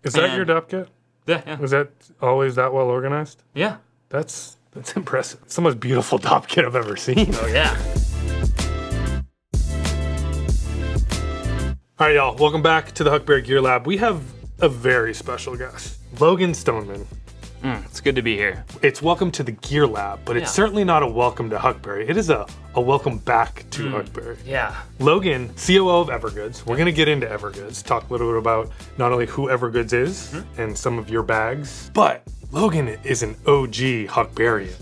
Is that your DOP kit? Yeah. Was that always that well organized? Yeah. That's impressive. It's the most beautiful DOP kit I've ever seen. Oh, yeah. All right, y'all. Welcome back to the Huckberry Gear Lab. We have a very special guest, Logan Stoneman. It's good to be here. It's welcome to the Gear Lab, but it's certainly not a welcome to Huckberry. It is a welcome back to Huckberry. Yeah. Logan, COO of Evergoods. We're going to get into Evergoods, talk a little bit about not only who Evergoods is and some of your bags, but Logan is an OG Huckberryan.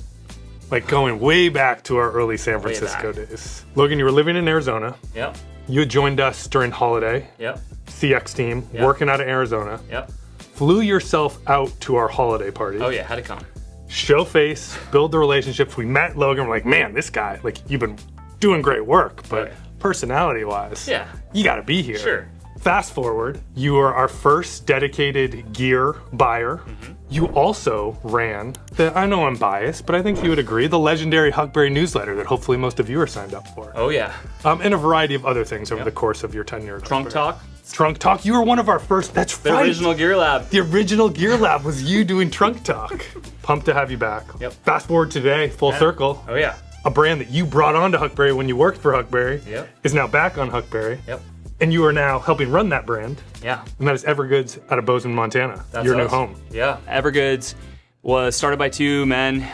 Like going way back to our early San Francisco days. Logan, you were living in Arizona. Yep. You had joined us during holiday. Yep. CX team, working out of Arizona. Yep. Flew yourself out to our holiday party. Oh, yeah. How'd it come? Show face, build the relationships. We met Logan. We're like, man, this guy, like, you've been doing great work, but personality-wise, you got to be here. Sure. Fast forward, you are our first dedicated gear buyer. You also ran I know I'm biased, but I think you would agree, the legendary Huckberry newsletter that hopefully most of you are signed up for. Oh, yeah. And a variety of other things over the course of your tenure. Trunk Talk. Trunk Talk. You were one of our first. That's The right. original Gear Lab. The original Gear Lab was you doing Trunk Talk. Pumped to have you back. Yep. Fast forward today, full circle. Oh, yeah. A brand that you brought onto Huckberry when you worked for Huckberry is now back on Huckberry. Yep. And you are now helping run that brand. Yeah. And that is Evergoods out of Bozeman, Montana. That's your new us. home. Yeah. Evergoods was started by two men,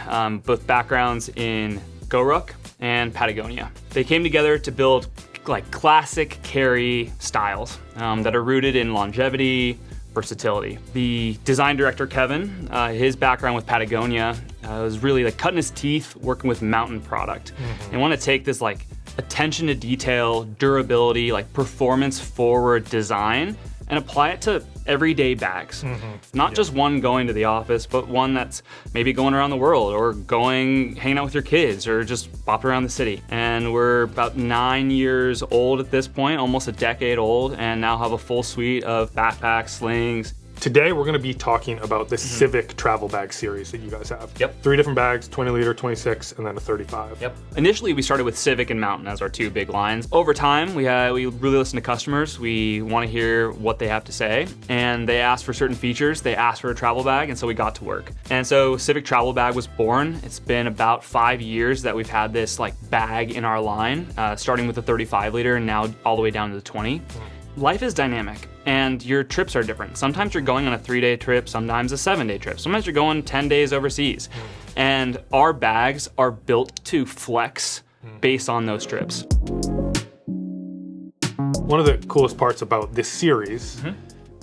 both backgrounds in GoRuck and Patagonia. They came together to build like classic carry styles that are rooted in longevity, versatility. The design director, Kevin, his background with Patagonia was really like cutting his teeth working with mountain product. And want to take this like attention to detail, durability, like performance forward design and apply it to everyday bags. Not just one going to the office, but one that's maybe going around the world or hanging out with your kids or just bopping around the city. And we're about 9 years old at this point, almost a decade old, and now have a full suite of backpacks, slings. Today, we're going to be talking about the Civic Travel Bag series that you guys have. Yep. 3 different bags, 20 liter, 26, and then a 35. Yep. Initially, we started with Civic and Mountain as our two big lines. Over time, we really listen to customers. We want to hear what they have to say, and they ask for certain features. They asked for a travel bag, and so we got to work. And so Civic Travel Bag was born. It's been about 5 years that we've had this like bag in our line, starting with the 35 liter and now all the way down to the 20. Life is dynamic and your trips are different. Sometimes you're going on a 3-day trip, sometimes a 7-day trip. Sometimes you're going 10 days overseas. And our bags are built to flex based on those trips. One of the coolest parts about this series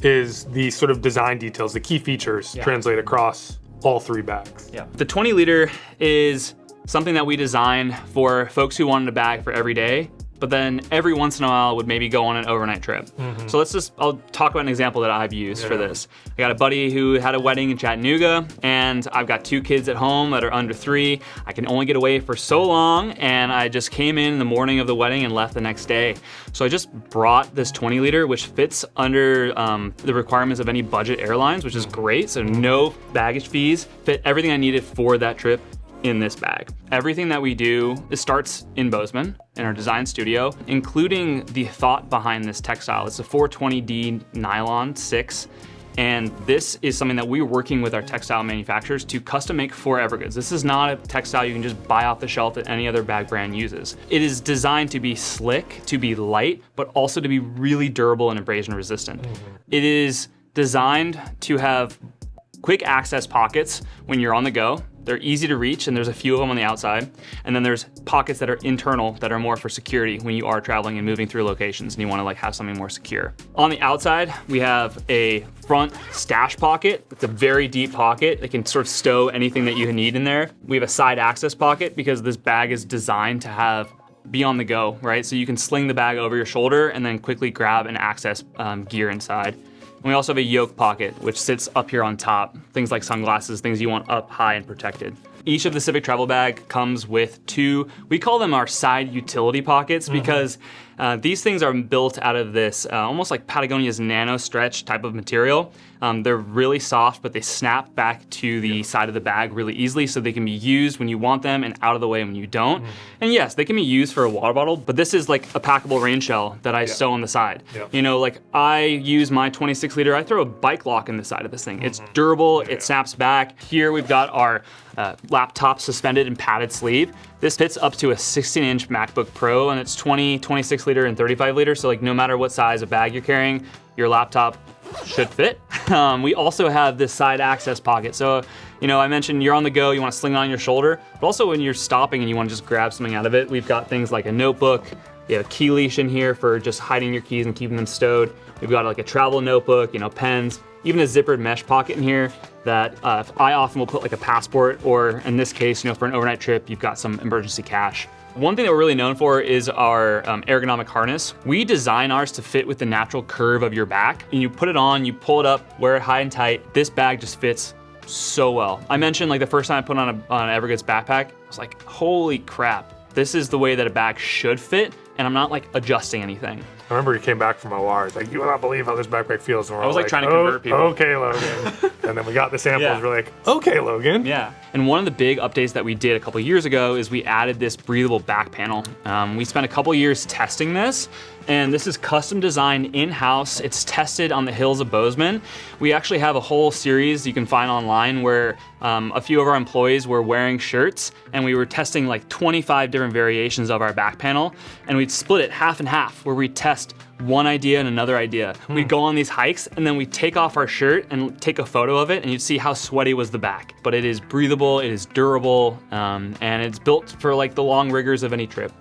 is the sort of design details, the key features translate across all 3 bags. Yeah. The 20 liter is something that we design for folks who wanted a bag for every day, but then every once in a while would maybe go on an overnight trip. So I'll talk about an example that I've used for this. I got a buddy who had a wedding in Chattanooga, and I've got 2 kids at home that are under 3. I can only get away for so long, and I just came in the morning of the wedding and left the next day. So I just brought this 20 liter, which fits under the requirements of any budget airlines, which is great. So no baggage fees, fit everything I needed for that trip in this bag. Everything that we do, it starts in Bozeman, in our design studio, including the thought behind this textile. It's a 420D nylon 6, and this is something that we're working with our textile manufacturers to custom make for Evergoods. This is not a textile you can just buy off the shelf that any other bag brand uses. It is designed to be slick, to be light, but also to be really durable and abrasion resistant. It is designed to have quick access pockets when you're on the go. They're easy to reach, and there's a few of them on the outside. And then there's pockets that are internal that are more for security when you are traveling and moving through locations and you want to like have something more secure. On the outside, we have a front stash pocket. It's a very deep pocket that can sort of stow anything that you need in there. We have a side access pocket because this bag is designed to be on the go, right? So you can sling the bag over your shoulder and then quickly grab and access gear inside. And we also have a yoke pocket, which sits up here on top. Things like sunglasses, things you want up high and protected. Each of the Civic Travel Bag comes with 2, we call them our side utility pockets because These things are built out of this almost like Patagonia's nano stretch type of material. They're really soft, but they snap back to the side of the bag really easily, so they can be used when you want them and out of the way when you don't. And yes, they can be used for a water bottle, but this is like a packable rain shell that I sew on the side. You know, like I use my 26 liter, I throw a bike lock in the side of this thing. It's durable, it snaps back. Here we've got our laptop suspended and padded sleeve. This fits up to a 16-inch MacBook Pro, and it's 20, 26 liter, and 35 liter. So like no matter what size of bag you're carrying, your laptop should fit. We also have this side access pocket. So, you know, I mentioned you're on the go, you want to sling it on your shoulder, but also when you're stopping and you want to just grab something out of it, we've got things like a notebook. We have a key leash in here for just hiding your keys and keeping them stowed. We've got like a travel notebook, you know, pens, even a zippered mesh pocket in here that I often will put like a passport, or in this case, you know, for an overnight trip, you've got some emergency cash. One thing that we're really known for is our ergonomic harness. We design ours to fit with the natural curve of your back. And you put it on, you pull it up, wear it high and tight. This bag just fits so well. I mentioned like the first time I put on an Evergoods backpack, I was like, holy crap, this is the way that a bag should fit, and I'm not like adjusting anything. I remember you came back from OR. It's like, you will not believe how this backpack feels. And we're I was like trying to convert people. Okay, Logan. And then we got the samples. We're like, okay, Logan. Yeah. And one of the big updates that we did a couple years ago is we added this breathable back panel. We spent a couple years testing this, and this is custom designed in-house. It's tested on the hills of Bozeman. We actually have a whole series you can find online where a few of our employees were wearing shirts, and we were testing like 25 different variations of our back panel, and we'd split it half and half, where we test one idea and another idea. We'd go on these hikes, and then we'd take off our shirt and take a photo of it, and you'd see how sweaty was the back. But it is breathable, it is durable, and it's built for like the long rigors of any trip.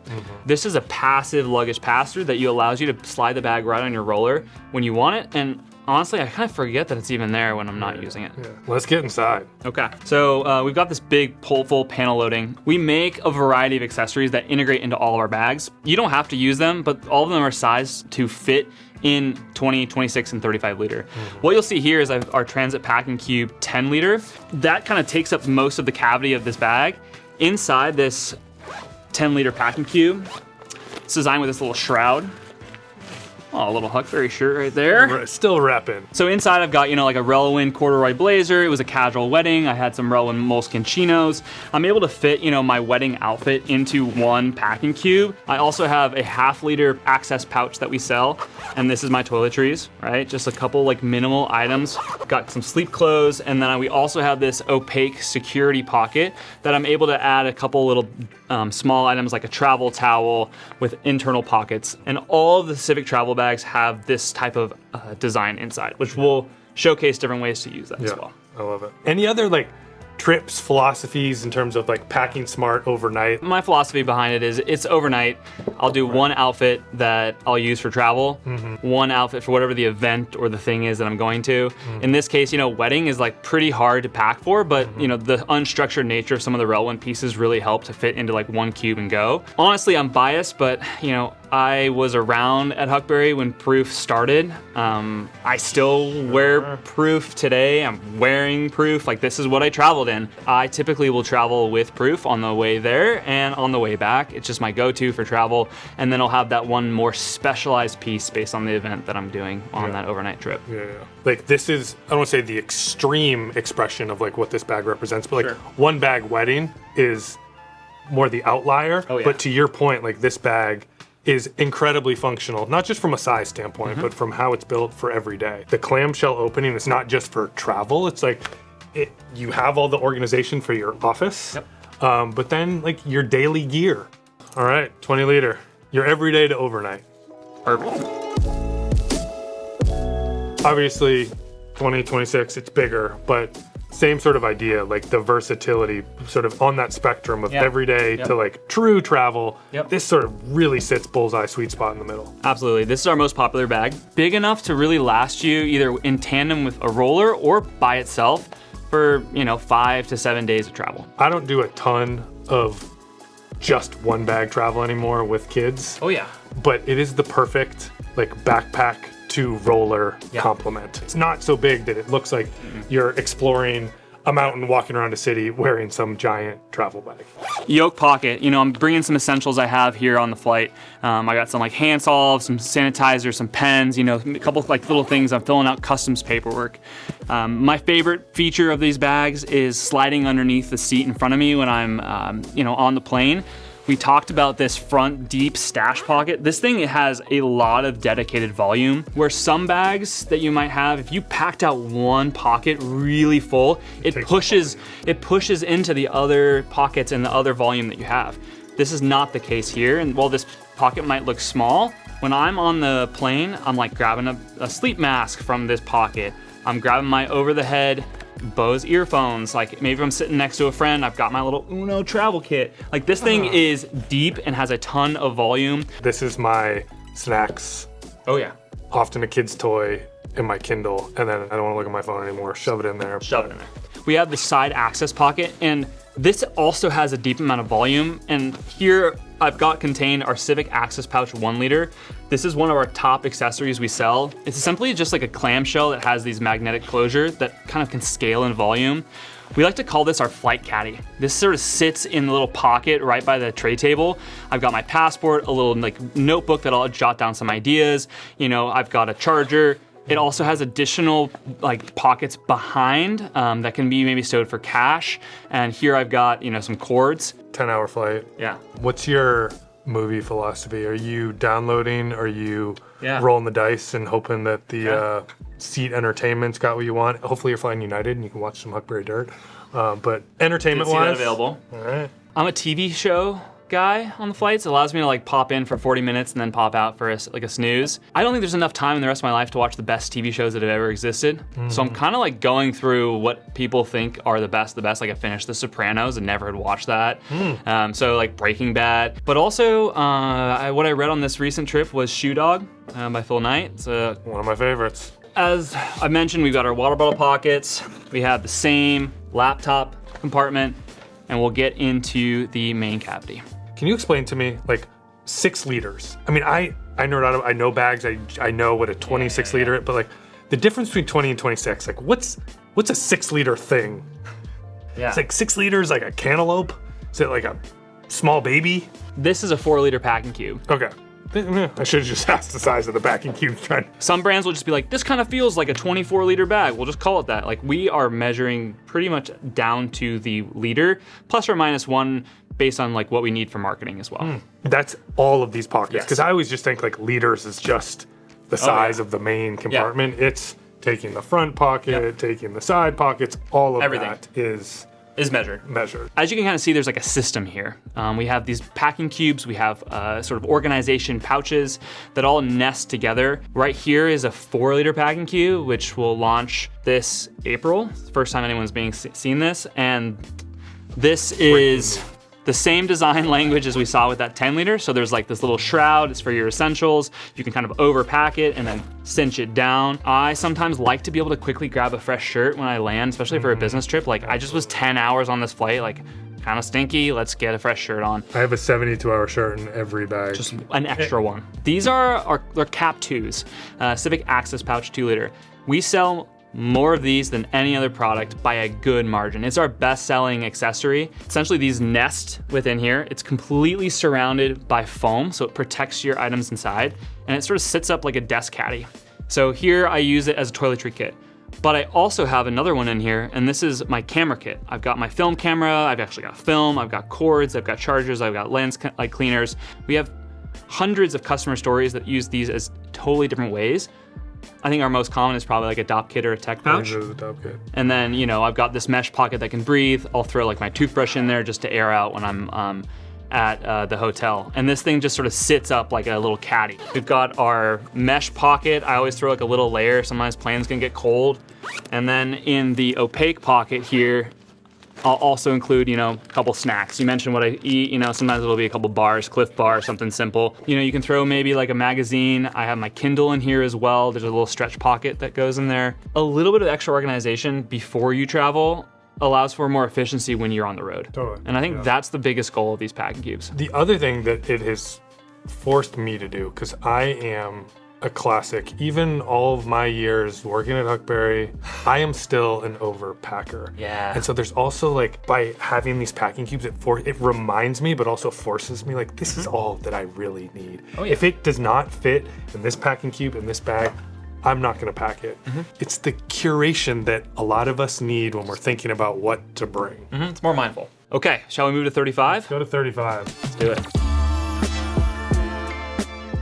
This is a passive luggage pass-through that allows you to slide the bag right on your roller when you want it, and honestly, I kind of forget that it's even there when I'm not using it. Let's get inside. Okay, so we've got this big pull-full panel loading. We make a variety of accessories that integrate into all of our bags. You don't have to use them, but all of them are sized to fit in 20, 26, and 35 liter. What you'll see here is our Transit Packing Cube 10 liter. That kind of takes up most of the cavity of this bag. Inside this 10 liter packing cube, it's designed with this little shroud. Oh, a little Huckberry shirt right there. Still repping. So inside I've got, you know, like a Relwyn corduroy blazer. It was a casual wedding. I had some Relwyn moleskin chinos. I'm able to fit, you know, my wedding outfit into one packing cube. I also have a half-liter access pouch that we sell, and this is my toiletries, right? Just a couple like minimal items. Got some sleep clothes, and then we also have this opaque security pocket that I'm able to add a couple little small items like a travel towel with internal pockets. And all of the Civic Travel Bags have this type of design inside, which will showcase different ways to use that as well. I love it. Any other like trips, philosophies in terms of like packing smart overnight? My philosophy behind it is it's overnight. I'll do one outfit that I'll use for travel, one outfit for whatever the event or the thing is that I'm going to. In this case, you know, wedding is like pretty hard to pack for, but you know, the unstructured nature of some of the Relwyn pieces really help to fit into like one cube and go. Honestly, I'm biased, but you know, I was around at Huckberry when Proof started. I still wear Proof today. I'm wearing Proof. Like, this is what I traveled in. I typically will travel with Proof on the way there and on the way back. It's just my go-to for travel. And then I'll have that one more specialized piece based on the event that I'm doing on that overnight trip. Like, this is, I don't want to say the extreme expression of like what this bag represents, but like one bag wedding is more the outlier. But to your point, like this bag is incredibly functional, not just from a size standpoint, but from how it's built for every day. The clamshell opening is not just for travel. It's like, you have all the organization for your office, but then like your daily gear. All right, 20 liter, your everyday to overnight. Perfect. Obviously, 2026, it's bigger, but same sort of idea, like the versatility sort of on that spectrum of everyday to like true travel. This sort of really sits bullseye sweet spot in the middle. Absolutely. This is our most popular bag. Big enough to really last you either in tandem with a roller or by itself for, you know, 5 to 7 days of travel. I don't do a ton of just one bag travel anymore with kids. Oh yeah. But it is the perfect like backpack to roller complement. It's not so big that it looks like you're exploring a mountain, walking around a city wearing some giant travel bag. Yoke pocket. You know, I'm bringing some essentials I have here on the flight. I got some like hand salve, some sanitizer, some pens, you know, a couple like little things. I'm filling out customs paperwork. My favorite feature of these bags is sliding underneath the seat in front of me when I'm, you know, on the plane. We talked about this front deep stash pocket. This thing, it has a lot of dedicated volume, where some bags that you might have, if you packed out one pocket really full, it pushes into the other pockets and the other volume that you have. This is not the case here. And while this pocket might look small, when I'm on the plane, I'm like grabbing a sleep mask from this pocket. I'm grabbing my over the head Bose earphones. Like maybe I'm sitting next to a friend, I've got my little Uno travel kit. Like this thing is deep and has a ton of volume. This is my snacks. Oh yeah. Often a kid's toy in my Kindle, and then I don't want to look at my phone anymore. Shove it in there. Shove it in there. We have the side access pocket, and this also has a deep amount of volume. And here I've got contained our Civic Access Pouch 1 liter. This is one of our top accessories we sell. It's simply just like a clamshell that has these magnetic closure that kind of can scale in volume. We like to call this our flight caddy. This sort of sits in the little pocket right by the tray table. I've got my passport, a little like notebook that I'll jot down some ideas. You know, I've got a charger. It also has additional like pockets behind that can be maybe stowed for cash. And here I've got, you know, some cords. 10-hour flight. Yeah. What's your movie philosophy? Are you downloading? Are you rolling the dice and hoping that the seat entertainment's got what you want? Hopefully you're flying United and you can watch some Huckberry Dirt. But entertainment-wise, see that available. All right. I'm a TV show guy on the flights. It allows me to like pop in for 40 minutes and then pop out for a snooze. I don't think there's enough time in the rest of my life to watch the best TV shows that have ever existed. So I'm kind of like going through what people think are the best. Like I finished The Sopranos and never had watched that. So like Breaking Bad. But also what I read on this recent trip was Shoe Dog by Phil Knight. It's one of my favorites. As I mentioned, we've got our water bottle pockets. We have the same laptop compartment, and we'll get into the main cavity. Can you explain to me, like, 6 liters? I mean, I nerd out, I know bags, I know what a 26 liter, but like, the difference between 20 and 26, like, what's a 6 liter thing? Yeah. It's like 6 liters, like a cantaloupe? Is it like a small baby? This is a 4-liter packing cube. Okay. I should have just asked the size of the packing cube. Some brands will just be like, this kind of feels like a 24-liter bag. We'll just call it that. Like, we are measuring pretty much down to the liter, plus or minus 1, based on like what we need for marketing as well. That's all of these pockets, because Yes. I always just think like liters is just the size of the main compartment. It's taking the front pocket, taking the side pockets, all of Everything that is measured. As you can kind of see, there's like a system here. We have these packing cubes, we have sort of organization pouches that all nest together. Right here is a 4-liter packing cube, which will launch this April. It's the first time anyone's seen this. And this is the same design language as we saw with that 10-liter. So there's like this little shroud, it's for your essentials. You can kind of overpack it and then cinch it down. I sometimes like to be able to quickly grab a fresh shirt when I land, especially for a business trip. Like I just was 10 hours on this flight, like kind of stinky, let's get a fresh shirt on. I have a 72-hour shirt in every bag. Just an extra one. These are they're Cap 2s, Civic Access Pouch 2-liter. We sell more of these than any other product by a good margin. It's our best-selling accessory. Essentially, these nest within here. It's completely surrounded by foam, so it protects your items inside, and it sort of sits up like a desk caddy. So here I use it as a toiletry kit. But I also have another one in here, and this is my camera kit. I've got my film camera, I've actually got film, I've got cords, I've got chargers, I've got lens cleaners. We have hundreds of customer stories that use these as totally different ways. I think our most common is probably like a DOP kit or a tech pouch. The DOP kit. And then, you know, I've got this mesh pocket that can breathe. I'll throw like my toothbrush in there just to air out when I'm at the hotel. And this thing just sort of sits up like a little caddy. We've got our mesh pocket. I always throw like a little layer. Sometimes planes can get cold. And then in the opaque pocket here, I'll also include, you know, a couple snacks. You mentioned what I eat, you know, sometimes it'll be a couple bars, Cliff Bar, something simple. You know, you can throw maybe like a magazine. I have my Kindle in here as well. There's a little stretch pocket that goes in there. A little bit of extra organization before you travel allows for more efficiency when you're on the road. Totally. And I think that's the biggest goal of these packing cubes. The other thing that it has forced me to do, because I am a classic. Even all of my years working at Huckberry, I am still an overpacker. Yeah. And so there's also like, by having these packing cubes, it reminds me, but also forces me like, this is all that I really need. Oh, yeah. If it does not fit in this packing cube, in this bag, I'm not gonna pack it. It's the curation that a lot of us need when we're thinking about what to bring. It's more mindful. Okay, shall we move to 35? Go to 35. Let's do it.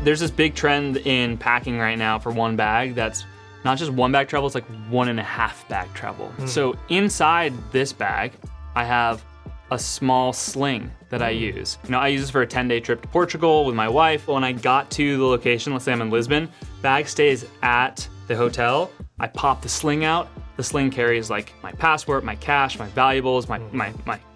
There's this big trend in packing right now for one bag that's not just one bag travel, it's like 1.5 bag travel. So inside this bag, I have a small sling that I use. I use this for a 10-day trip to Portugal with my wife. When I got to the location, let's say I'm in Lisbon, bag stays at the hotel. I pop the sling out. The sling carries like my passport, my cash, my valuables, my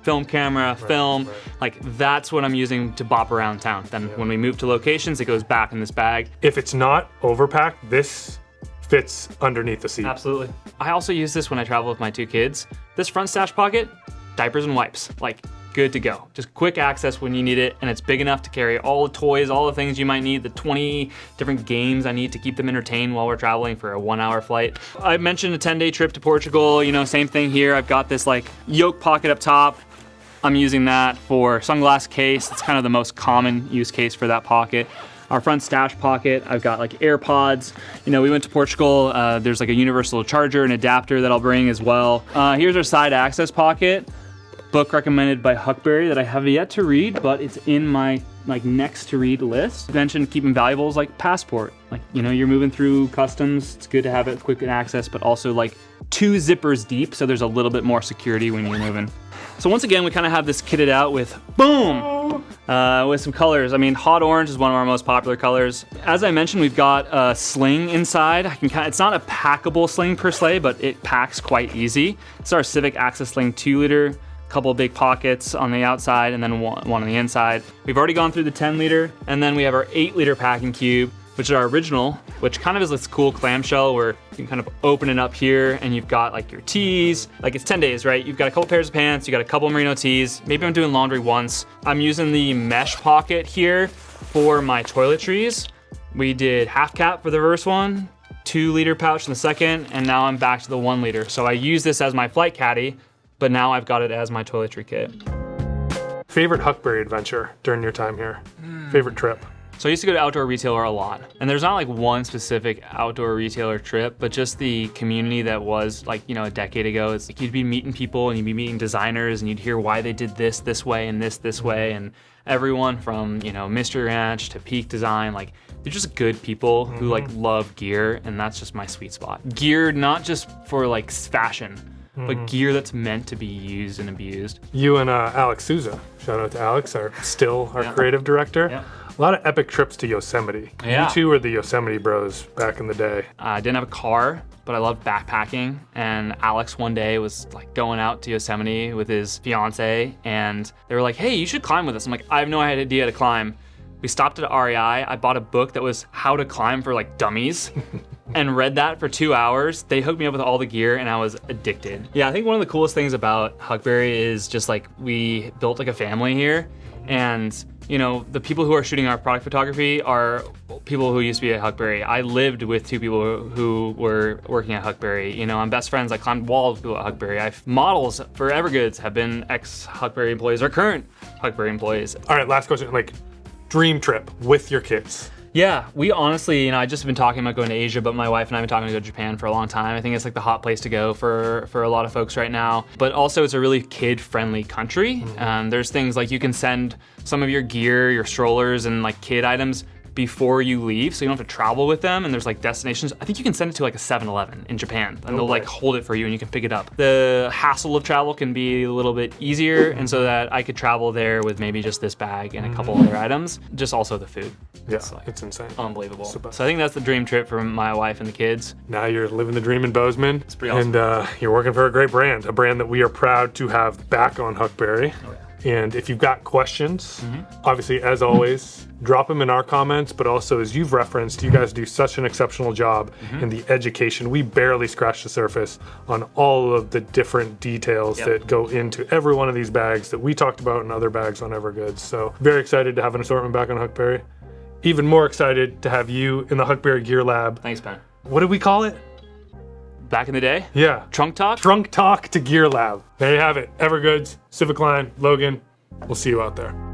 film camera, film. Like that's what I'm using to bop around town. Then when we move to locations, it goes back in this bag. If it's not overpacked, this fits underneath the seat. Absolutely. I also use this when I travel with my 2 kids. This front stash pocket, diapers and wipes, like good to go. Just quick access when you need it, and it's big enough to carry all the toys, all the things you might need, the 20 different games I need to keep them entertained while we're traveling for a 1-hour flight. I mentioned a 10-day trip to Portugal, same thing here. I've got this like yoke pocket up top. I'm using that for sunglass case. It's kind of the most common use case for that pocket. Our front stash pocket, I've got like AirPods. We went to Portugal. There's like a universal charger and adapter that I'll bring as well. Here's our side access pocket. Book recommended by Huckberry that I have yet to read, but it's in my like next to read list. I mentioned keeping valuables like passport. Like, you're moving through customs. It's good to have it quick access, but also like 2 zippers deep. So there's a little bit more security when you're moving. So once again, we kind of have this kitted out with boom, with some colors. I mean, hot orange is one of our most popular colors. As I mentioned, we've got a sling inside. It's not a packable sling per se, but it packs quite easy. It's our Civic Access Sling 2-liter. Couple big pockets on the outside and then one on the inside. We've already gone through the 10-liter, and then we have our 8-liter packing cube, which is our original, which kind of is this cool clamshell where you can kind of open it up here and you've got like your tees. Like it's 10 days, right? You've got a couple pairs of pants, you got a couple merino tees. Maybe I'm doing laundry once. I'm using the mesh pocket here for my toiletries. We did half cap for the first one, 2-liter pouch in the second, and now I'm back to the 1-liter. So I use this as my flight caddy, but now I've got it as my toiletry kit. Favorite Huckberry adventure during your time here? Favorite trip? So I used to go to outdoor retailer a lot. And there's not like one specific outdoor retailer trip, but just the community that was like, a decade ago. It's like you'd be meeting people and you'd be meeting designers and you'd hear why they did this way and this way. And everyone from, Mr. Ranch to Peak Design, like they're just good people who like love gear, and that's just my sweet spot. Gear, not just for like fashion, but gear that's meant to be used and abused. You and Alex Souza, shout out to Alex, our creative director. Yeah. A lot of epic trips to Yosemite. Yeah. You two were the Yosemite bros back in the day. I didn't have a car, but I loved backpacking. And Alex one day was like going out to Yosemite with his fiance, and they were like, hey, you should climb with us. I'm like, I have no idea how to climb. We stopped at REI. I bought a book that was how to climb for like dummies and read that for 2 hours. They hooked me up with all the gear and I was addicted. Yeah, I think one of the coolest things about Huckberry is just like we built like a family here, and the people who are shooting our product photography are people who used to be at Huckberry. I lived with 2 people who were working at Huckberry. I'm best friends. I climbed walls with people at Huckberry. Models for Evergoods have been ex-Huckberry employees or current Huckberry employees. All right, last question. Like, dream trip with your kids. Yeah, we honestly, I just been talking about going to Asia, but my wife and I have been talking to go to Japan for a long time. I think it's like the hot place to go for a lot of folks right now. But also it's a really kid-friendly country. There's things like you can send some of your gear, your strollers, and like kid items before you leave, so you don't have to travel with them. And there's like destinations. I think you can send it to like a 7-Eleven in Japan, and they'll like hold it for you and you can pick it up. The hassle of travel can be a little bit easier, and so that I could travel there with maybe just this bag and a couple other items. Just also the food. Yeah, it's insane. Unbelievable. So I think that's the dream trip for my wife and the kids. Now you're living the dream in Bozeman. It's pretty awesome. And you're working for a great brand, a brand that we are proud to have back on Huckberry. Oh, yeah. And if you've got questions, obviously, as always, drop them in our comments, but also, as you've referenced, you guys do such an exceptional job in the education. We barely scratched the surface on all of the different details that go into every one of these bags that we talked about and other bags on Evergoods. So very excited to have an assortment back on Huckberry. even more excited to have you in the Huckberry Gear Lab. Thanks, Ben. What did we call it? Back in the day? Yeah. Trunk Talk? Trunk Talk to Gear Lab. There you have it. Evergoods, Civic Line, Logan. We'll see you out there.